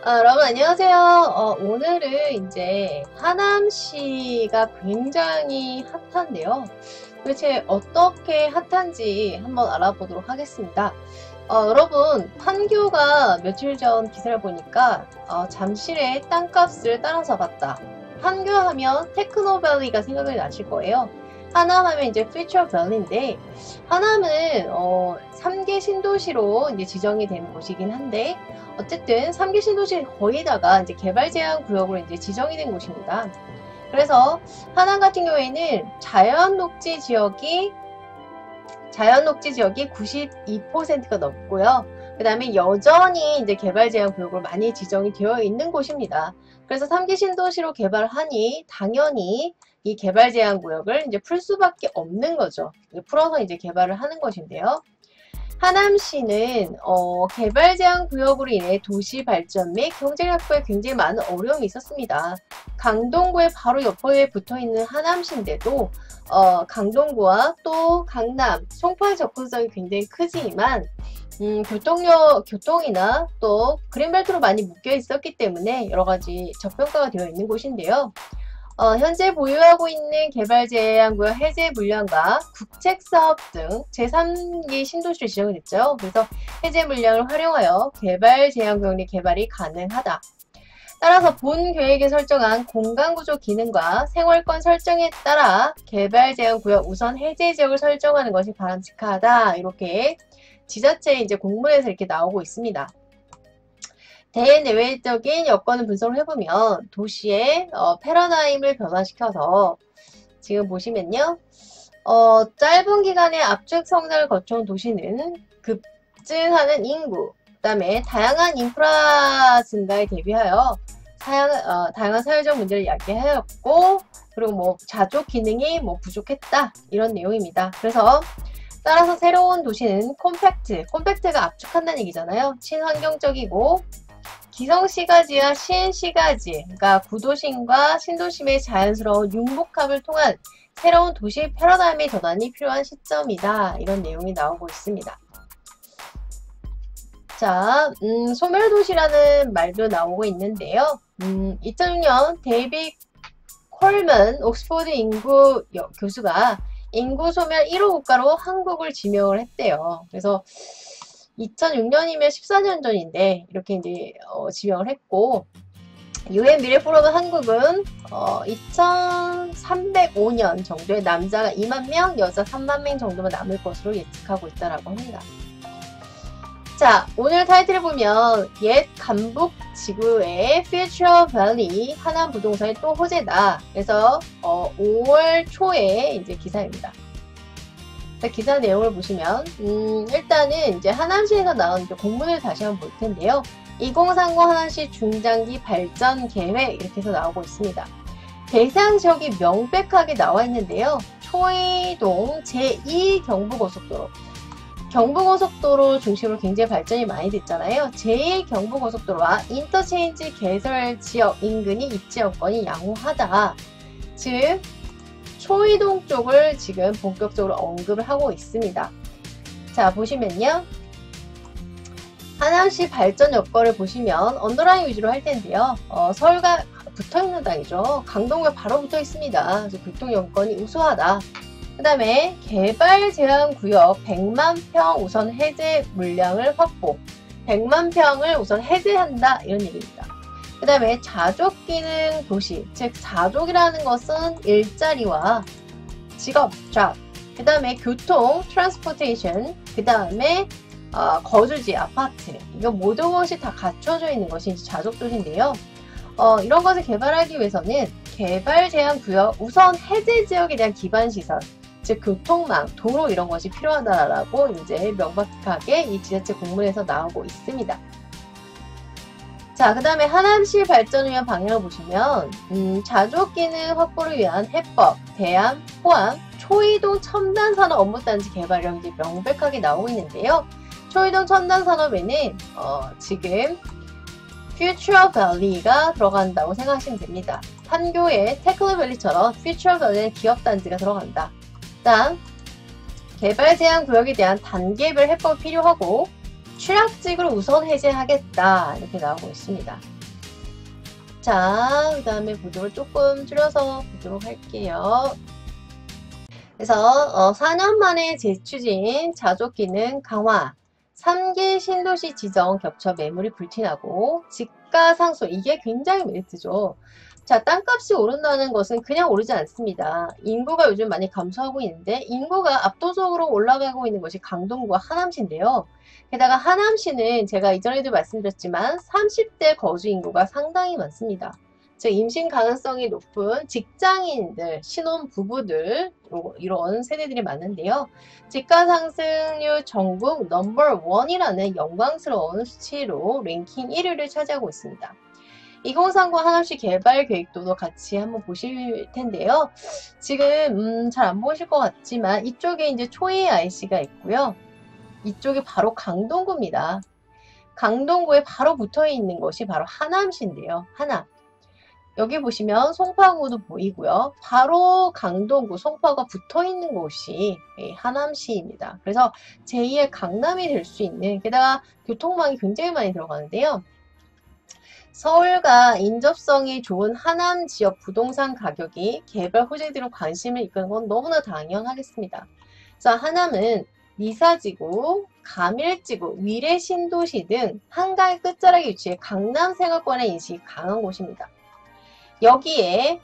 여러분 안녕하세요. 오늘은 이제 하남시가 굉장히 핫한데요. 도대체 어떻게 핫한지 한번 알아보도록 하겠습니다. 여러분 판교가 며칠 전 기사를 보니까 잠실의 땅값을 따라서 봤다. 판교 하면 테크노밸리가 생각이 나실 거예요. 하남 하면 이제 퓨처밸리인데 하남은 3개 신도시로 이제 지정이 된 곳이긴 한데 어쨌든 3개 신도시 거의다가 이제 개발 제한 구역으로 이제 지정이 된 곳입니다. 그래서 하남 같은 경우에는 자연 녹지 지역이 92%가 넘고요. 그 다음에 여전히 이제 개발 제한 구역으로 많이 지정이 되어 있는 곳입니다. 그래서 3기 신도시로 개발하니 당연히 이 개발 제한 구역을 이제 풀 수밖에 없는 거죠. 풀어서 이제 개발을 하는 것인데요. 하남시는 개발 제한 구역으로 인해 도시 발전 및 경제 확보에 굉장히 많은 어려움이 있었습니다. 강동구에 바로 옆에 붙어 있는 하남시인데도 강동구와 또 강남, 송파의 접근성이 굉장히 크지만 교통이나 또 그린벨트로 많이 묶여 있었기 때문에 여러 가지 저평가가 되어 있는 곳인데요. 현재 보유하고 있는 개발 제한구역 해제 물량과 국책사업 등 제3기 신도시로 지정이 됐죠. 그래서 해제 물량을 활용하여 개발 제한구역의 개발이 가능하다. 따라서 본 계획에 설정한 공간구조 기능과 생활권 설정에 따라 개발 제한구역 우선 해제 지역을 설정하는 것이 바람직하다. 이렇게 지자체 이제 공문에서 이렇게 나오고 있습니다. 대내외적인 여건을 분석을 해보면 도시의 패러다임을 변화시켜서 지금 보시면요. 짧은 기간의 압축 성장을 거쳐온 도시는 급증하는 인구, 그 다음에 다양한 인프라 증가에 대비하여 다양한 사회적 문제를 야기하였고 그리고 뭐 자족 기능이 부족했다 이런 내용입니다. 그래서 따라서 새로운 도시는 콤팩트가 압축한다는 얘기잖아요. 친환경적이고 기성시가지와 신시가지, 그러니까 구도심과 신도심의 자연스러운 융복합을 통한 새로운 도시 패러다임의 전환이 필요한 시점이다. 이런 내용이 나오고 있습니다. 자, 소멸도시라는 말도 나오고 있는데요. 2006년 데이빗 콜먼 옥스퍼드 인구 교수가 인구 소멸 1호 국가로 한국을 지명을 했대요. 그래서 2006년이면 14년 전인데 이렇게 이제 지명을 했고 UN 미래 포럼은 한국은 2305년 정도에 남자가 2만 명, 여자 3만 명 정도만 남을 것으로 예측하고 있다라고 합니다. 자, 오늘 타이틀을 보면 옛 간북 지구의 퓨처 밸리 하남 부동산이 또 호재다. 그래서 5월 초에 이제 기사입니다. 기사 내용을 보시면 일단은 이제 하남시에서 나온 이제 공문을 다시 한번 볼 텐데요. 2030 하남시 중장기 발전 계획 이렇게 해서 나오고 있습니다. 대상 지역이 명백하게 나와 있는데요. 초이동 제2 경부고속도로 경부고속도로 중심으로 굉장히 발전이 많이 됐잖아요. 제1 경부고속도로와 인터체인지 개설 지역 인근이 입지 여건이 양호하다. 즉 초이동 쪽을 지금 본격적으로 언급을 하고 있습니다. 자, 보시면요. 하남시 발전 여건을 보시면 언더라인 위주로 할 텐데요. 서울과 붙어있는 땅이죠. 강동구가 바로 붙어 있습니다. 그래서 교통 여건이 우수하다. 그 다음에 개발 제한 구역 100만 평 우선 해제 물량을 확보. 100만 평을 우선 해제한다. 이런 얘기입니다. 그 다음에 자족 기능 도시, 즉 자족이라는 것은 일자리와 직업, job, 그 다음에 교통, transportation, 그 다음에 거주지, 아파트, 이거 모든 것이 다 갖춰져 있는 것이 자족 도시인데요. 이런 것을 개발하기 위해서는 개발 제한 구역 우선 해제 지역에 대한 기반 시설, 즉 교통망, 도로 이런 것이 필요하다라고 이제 명백하게 이 지자체 공문에서 나오고 있습니다. 자, 그 다음에 하남시 발전을 위한 방향을 보시면 자족 기능 확보를 위한 해법, 대안, 포함, 초이동 첨단산업 업무단지 개발령 이제 명백하게 나오고 있는데요. 초이동 첨단산업에는 지금 퓨처밸리가 들어간다고 생각하시면 됩니다. 판교의 테크노밸리처럼 퓨처밸리는 기업단지가 들어간다. 다음, 개발 제한 구역에 대한 단계별 해법이 필요하고 취약직을 우선 해제하겠다 이렇게 나오고 있습니다. 자, 그 다음에 보도를 조금 줄여서 보도록 할게요. 그래서 4년 만에 재추진 자족기능 강화, 3기 신도시 지정 겹쳐 매물이 불티나고 집가 상승, 이게 굉장히 메리트죠. 자, 땅값이 오른다는 것은 그냥 오르지 않습니다. 인구가 요즘 많이 감소하고 있는데 인구가 압도적으로 올라가고 있는 것이 강동구와 하남시인데요. 게다가 하남시는 제가 이전에도 말씀드렸지만 30대 거주 인구가 상당히 많습니다. 즉 임신 가능성이 높은 직장인들, 신혼부부들 이런 세대들이 많은데요. 집가 상승률 전국 넘버1이라는 영광스러운 수치로 랭킹 1위를 차지하고 있습니다. 2030 하남시 개발 계획도도 같이 한번 보실 텐데요. 지금 잘 안 보실 것 같지만 이쪽에 이제 초이 IC가 있고요. 이쪽이 바로 강동구입니다. 강동구에 바로 붙어 있는 것이 바로 하남시인데요. 하남. 여기 보시면 송파구도 보이고요. 바로 강동구, 송파구가 붙어 있는 곳이 하남시입니다. 그래서 제2의 강남이 될 수 있는, 게다가 교통망이 굉장히 많이 들어가는데요. 서울과 인접성이 좋은 하남 지역 부동산 가격이 개발 호재들은 관심을 이끄는 건 너무나 당연하겠습니다. 그래서 하남은 미사지구, 가밀지구, 위례신도시 등 한가의 끝자락에 위치해 강남 생활권의 인식이 강한 곳입니다. 여기에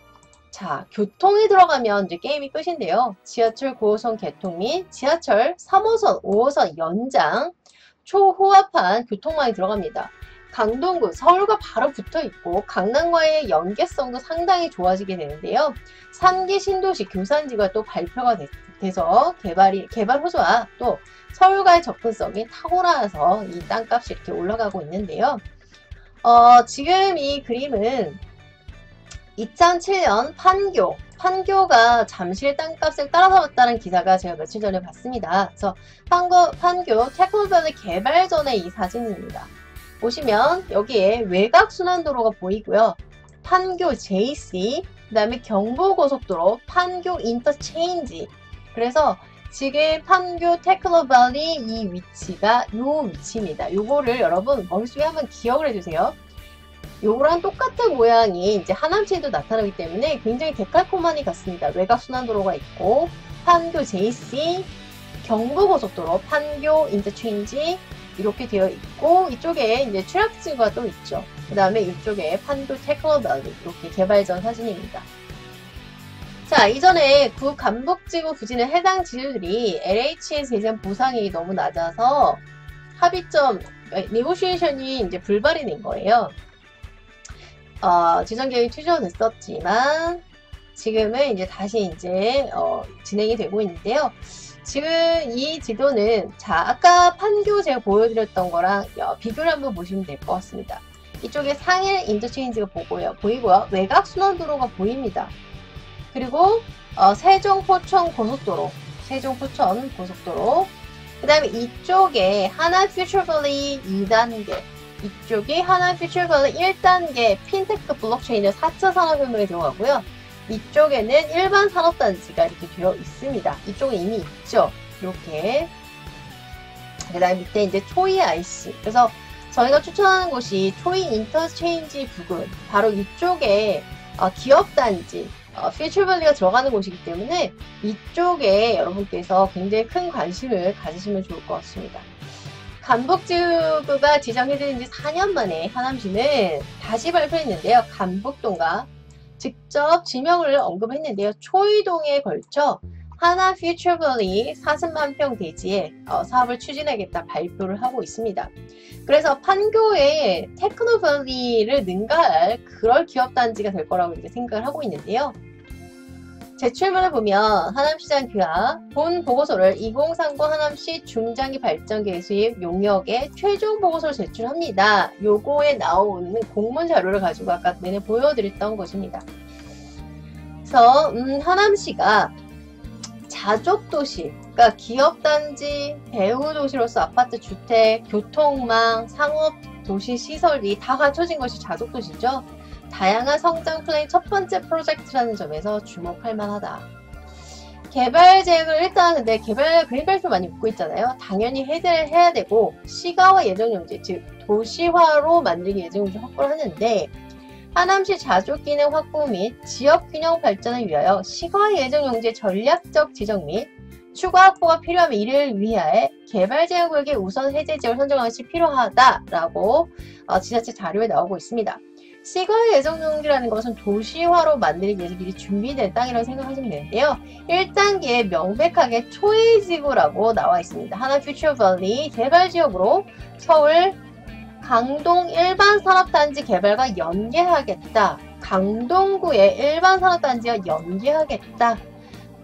자 교통이 들어가면 이제 게임이 끝인데요. 지하철 9호선 개통 및 지하철 3호선, 5호선 연장 초호합한 교통망이 들어갑니다. 강동구, 서울과 바로 붙어 있고 강남과의 연계성도 상당히 좋아지게 되는데요. 3기 신도시 교산지가 또 발표가 돼서 개발 호조와 또 서울과의 접근성이 탁월해서 이 땅값이 이렇게 올라가고 있는데요. 지금 이 그림은 2007년 판교가 잠실 땅값을 따라잡았다는 기사가 제가 며칠 전에 봤습니다. 그래서 판교 테크노밸리 개발 전의 이 사진입니다. 보시면 여기에 외곽순환도로가 보이고요. 판교 JC, 그 다음에 경부고속도로 판교 인터체인지. 그래서 지금 판교 테크노밸리 이 위치가 요 위치입니다. 요거를 여러분 머릿속에 한번 기억을 해주세요. 요거랑 똑같은 모양이 이제 하남시에도 나타나기 때문에 굉장히 데칼코마니 같습니다. 외곽순환도로가 있고 판교 JC, 경부고속도로 판교 인터체인지 이렇게 되어 있고 이쪽에 이제 출합지구가 또 있죠. 그 다음에 이쪽에 판교 테크노밸리 이렇게 개발 전 사진입니다. 자, 이전에 구 강북지구 부지는 해당 지구들이 LH에서 예전 보상이 너무 낮아서 합의점 네고시에이션이 이제 불발이 된 거예요. 지정 계획이 취소됐었지만 지금은 이제 다시 이제 진행이 되고 있는데요. 지금 이 지도는 자 아까 판교 제가 보여드렸던 거랑 비교를 한번 보시면 될 것 같습니다. 이쪽에 상일 인터체인지가 보이고요. 외곽순환도로가 보입니다. 그리고 세종-포천 고속도로, 그 다음에 이쪽에 하남 퓨처밸리 2단계, 이쪽이 하남 퓨처밸리 1단계 핀테크 블록체인의 4차 산업혁명에 들어가고요. 이쪽에는 일반 산업단지가 이렇게 되어 있습니다. 이쪽은 이미 있죠. 이렇게. 그 다음에 밑에 이제 초이 IC. 그래서 저희가 추천하는 곳이 초이 인터체인지 부근. 바로 이쪽에 기업단지, 퓨처밸리가 들어가는 곳이기 때문에 이쪽에 여러분께서 굉장히 큰 관심을 가지시면 좋을 것 같습니다. 간북지구가 지정해진 지 4년 만에 하남시는 다시 발표했는데요. 간북동과 직접 지명을 언급했는데요. 초이동에 걸쳐 하남 퓨처밸리 40만 평 대지에 사업을 추진하겠다 발표를 하고 있습니다. 그래서 판교에 테크노밸리를 능가할 그럴 기업단지가 될 거라고 이제 생각을 하고 있는데요. 제출문을 보면 하남시장 규하 본 보고서를 2039 하남시 중장기 발전 계획 수립 용역에 최종 보고서를 제출합니다. 요거에 나오는 공문 자료를 가지고 아까 내내 보여드렸던 것입니다. 그래서 하남시가 자족도시, 그러니까 기업단지, 배후도시로서 아파트, 주택, 교통망, 상업, 도시 시설이 다 갖춰진 것이 자족도시죠. 다양한 성장 플랜 첫 번째 프로젝트라는 점에서 주목할 만하다. 개발 계획을 일단 근데 개발 그린벨트 많이 묻고 있잖아요. 당연히 해야 되고 시가와 예정 용지, 즉 도시화로 만들기 예정 용지 확보를 하는데 하남시 자족기능 확보 및 지역균형 발전을 위하여 시가 예정 용지의 전략적 지정 및 추가 확보가 필요하면 이를 위하여 개발 제한구역의 우선 해제 지역을 선정하는 것이 필요하다라고 지자체 자료에 나오고 있습니다. 시가 예정 용지라는 것은 도시화로 만들기 위해서 미리 준비된 땅이라고 생각하시면 되는데요. 1단계에 명백하게 초이지구라고 나와 있습니다. 하남 퓨처밸리 개발지역으로 서울 강동 일반산업단지 개발과 연계하겠다. 강동구의 일반산업단지와 연계하겠다.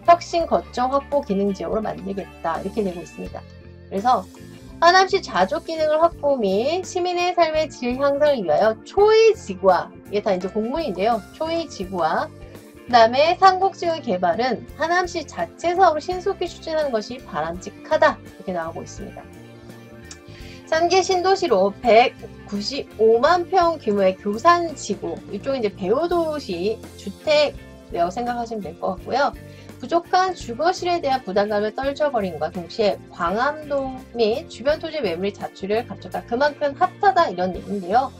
혁신 거점 확보 기능 지역으로 만들겠다. 이렇게 되고 있습니다. 그래서 하남시 자족 기능을 확보 및 시민의 삶의 질 향상을 위하여 초이지구화, 이게 다 이제 공문인데요. 초이지구화, 그 다음에 상곡지구의 개발은 하남시 자체 사업을 신속히 추진하는 것이 바람직하다. 이렇게 나오고 있습니다. 3기 신도시로 195만 평 규모의 교산지구, 이쪽은 이제 배후도시 주택이라고 생각하시면 될 것 같고요. 부족한 주거실에 대한 부담감을 떨쳐버림과 동시에 광암동 및 주변 토지 매물이 자출을 갖췄다. 그만큼 핫하다 이런 얘기인데요.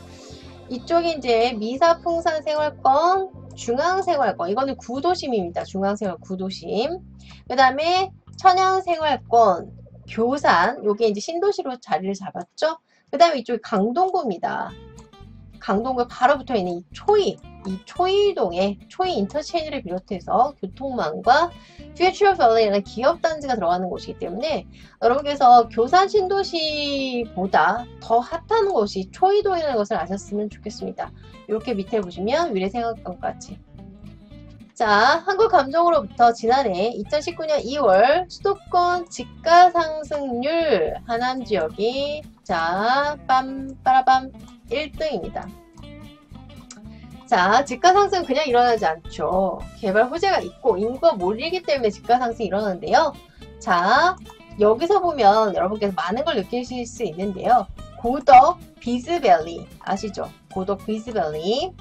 이쪽이 이제 미사풍산 생활권, 중앙생활권, 이거는 구도심입니다. 중앙생활 구도심. 그 다음에 천연생활권, 교산, 요게 이제 신도시로 자리를 잡았죠. 그 다음에 이쪽이 강동구입니다. 강동구에 바로 붙어있는 이 초이동에 초이 인터체인지를 비롯해서 교통망과 퓨처밸리라는 기업단지가 들어가는 곳이기 때문에 여러분께서 교산 신도시보다 더 핫한 곳이 초이동이라는 것을 아셨으면 좋겠습니다. 이렇게 밑에 보시면 위례생활권까지. 자, 한국감정으로부터 지난해 2019년 2월 수도권 집가 상승률 하남 지역이 자, 빰빠라밤 1등입니다. 자, 집가 상승은 그냥 일어나지 않죠. 개발 호재가 있고 인구가 몰리기 때문에 집가 상승이 일어나는데요. 자, 여기서 보면 여러분께서 많은 걸 느끼실 수 있는데요. 고덕 비즈밸리 아시죠? 고덕 비즈밸리.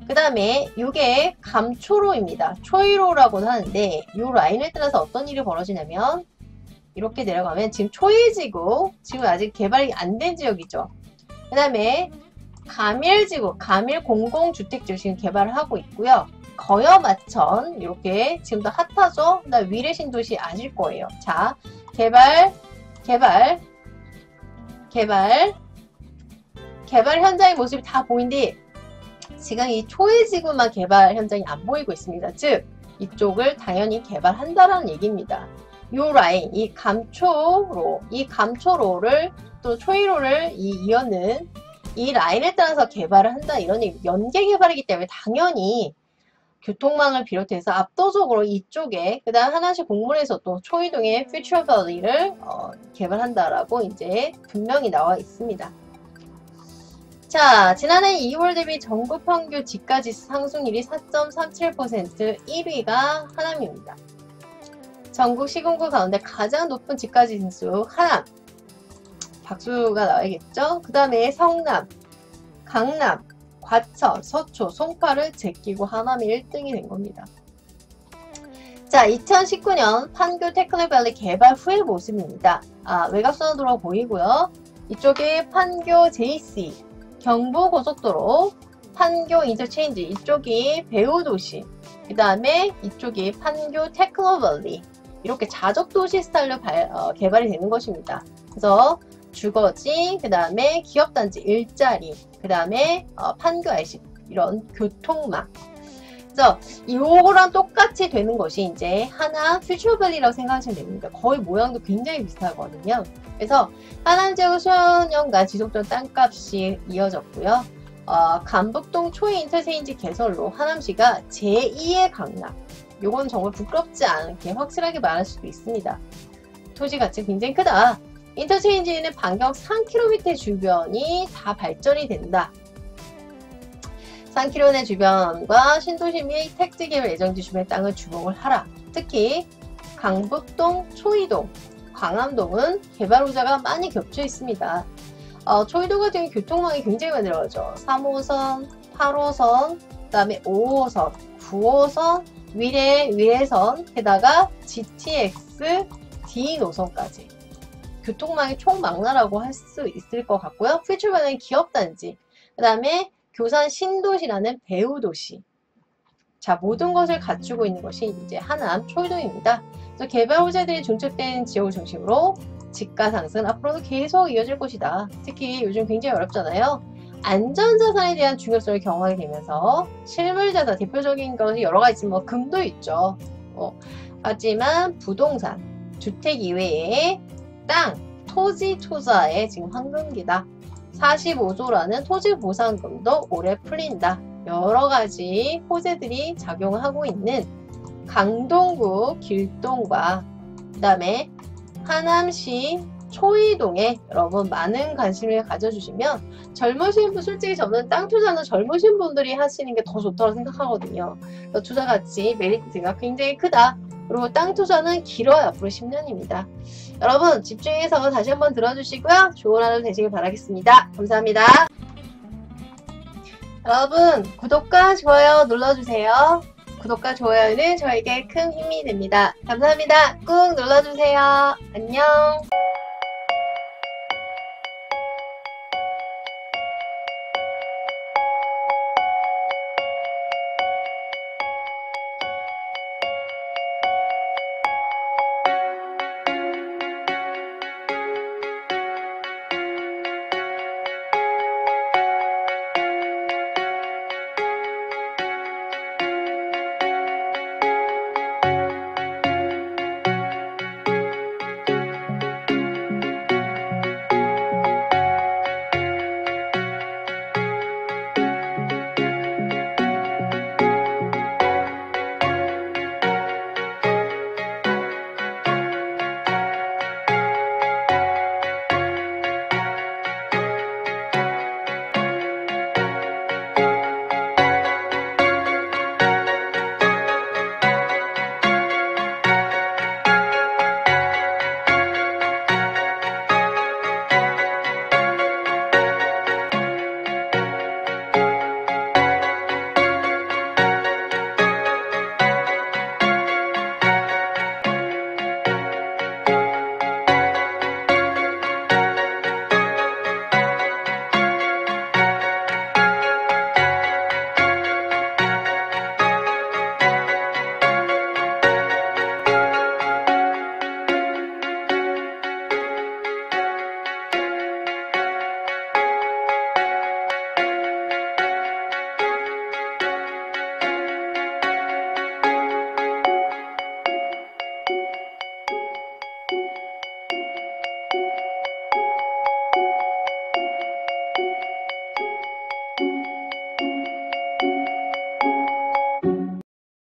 그 다음에 이게 감초로입니다. 초이로라고도 하는데 이 라인을 따라서 어떤 일이 벌어지냐면 이렇게 내려가면 지금 초이지구, 지금 아직 개발이 안 된 지역이죠. 그 다음에 가밀지구, 가밀 공공주택지구 지금 개발을 하고 있고요. 거여마천, 이렇게 지금도 핫하죠? 그 다음 위례신도시 아실 거예요. 자, 개발 현장의 모습이 다 보이는데 지금 이 초이지구만 개발 현장이 안 보이고 있습니다. 즉, 이쪽을 당연히 개발한다라는 얘기입니다. 요 라인, 이 감초로를 또 초이로를 이어는 이 라인을 따라서 개발을 한다 이런 얘기, 연계 개발이기 때문에 당연히 교통망을 비롯해서 압도적으로 이쪽에 그 다음 하나시 공문에서 또 초이동의 퓨처밸리를 개발한다라고 이제 분명히 나와 있습니다. 자, 지난해 2월 대비 전국 평균 집가지수 상승률이 4.37%, 1위가 하남입니다. 전국 시군구 가운데 가장 높은 집가지수 하남. 박수가 나와야겠죠? 그 다음에 성남, 강남, 과천, 서초, 송파를 제끼고 하남이 1등이 된 겁니다. 자, 2019년 판교 테크노밸리 개발 후의 모습입니다. 외곽선도로 보이고요. 이쪽에 판교 JC, 경부고속도로, 판교 인터체인지, 이쪽이 배후도시, 그 다음에 이쪽이 판교 테크노밸리, 이렇게 자적도시 스타일로 개발이 되는 것입니다. 그래서 주거지, 그 다음에 기업단지, 일자리, 그 다음에 판교 IC, 이런 교통망. 그래서 이거랑 똑같이 되는 것이 이제 하나 퓨처밸리라고 생각하시면 됩니다. 거의 모양도 굉장히 비슷하거든요. 그래서 하남 지역의 수년간 지속적인 땅값이 이어졌고요. 감북동 초이 인터체인지 개설로 하남시가 제2의 강남. 요건 정말 부끄럽지 않게 확실하게 말할 수도 있습니다. 토지 가치가 굉장히 크다. 인터체인지는 반경 3km 주변이 다 발전이 된다. 3km 내 주변과 신도시 및 택지개발 예정지 주변의 땅을 주목을 하라. 특히 강북동, 초이동, 광암동은 개발 호재가 많이 겹쳐 있습니다. 초이동 같은 경우 교통망이 굉장히 많이 들어가죠. 3호선, 8호선, 그 다음에 5호선, 9호선, 위례선, 게다가 GTX D 노선까지. 교통망이 총망라라고 할 수 있을 것 같고요. 퓨처밸리는 기업단지, 그 다음에 교산 신도시라는 배후도시. 자, 모든 것을 갖추고 있는 것이 이제 하남 초이동입니다. 그래서 개발 호재들이 중첩된 지역을 중심으로 집가 상승은 앞으로도 계속 이어질 것이다. 특히 요즘 굉장히 어렵잖아요. 안전자산에 대한 중요성을 경험하게 되면서 실물자산, 대표적인 것이 여러 가지 있지만 뭐 금도 있죠. 하지만 부동산, 주택 이외에 땅, 토지 투자의 지금 황금기다. 45조라는 토지 보상금도 올해 풀린다. 여러 가지 호재들이 작용하고 있는 강동구 길동과 그 다음에 하남시 초이동에 여러분 많은 관심을 가져주시면 젊으신 분, 솔직히 저는 땅 투자는 젊으신 분들이 하시는 게 더 좋다고 생각하거든요. 그래서 투자 가치 메리트가 굉장히 크다. 그리고 땅 투자는 길어요. 앞으로 10년입니다. 여러분 집중해서 다시 한번 들어주시고요. 좋은 하루 되시길 바라겠습니다. 감사합니다. 여러분 구독과 좋아요 눌러주세요. 구독과 좋아요는 저에게 큰 힘이 됩니다. 감사합니다. 꾹 눌러주세요. 안녕.